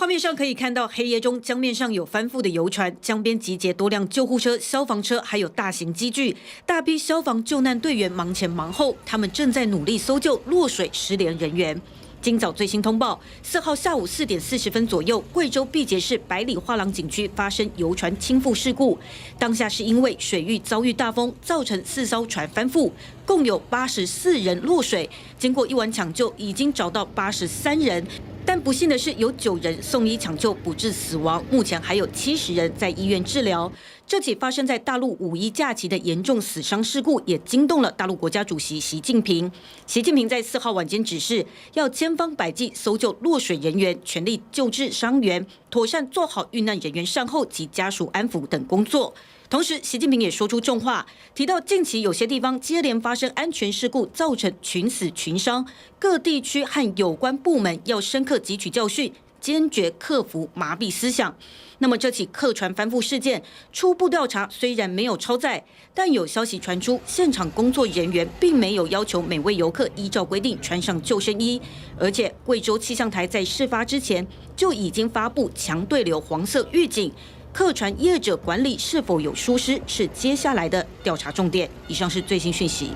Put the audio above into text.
画面上可以看到，黑夜中江面上有翻覆的游船，江边集结多辆救护车、消防车，还有大型机具，大批消防救难队员忙前忙后，他们正在努力搜救落水失联人员。今早最新通报，4号下午4点40分左右，贵州毕节市百里画廊景区发生游船倾覆事故。当下是因为水域遭遇大风，造成4艘船翻覆，共有84人落水。经过一晚抢救，已经找到83人。但不幸的是，有9人送医抢救不治死亡，目前还有70人在医院治疗。这起发生在大陆5一假期的严重死伤事故，也惊动了大陆国家主席习近平。习近平在4号晚间指示，要千方百计搜救落水人员，全力救治伤员，妥善做好遇难人员善后及家属安抚等工作。同时，习近平也说出重话，提到近期有些地方接连发生安全事故，造成群死群伤，各地区和有关部门要深刻汲取教训，坚决克服麻痹思想。那么这起客船翻覆事件，初步调查虽然没有超载，但有消息传出，现场工作人员并没有要求每位游客依照规定穿上救生衣，而且贵州气象台在事发之前就已经发布强对流黄色预警。客船业者管理是否有疏失，是接下来的调查重点。以上是最新讯息。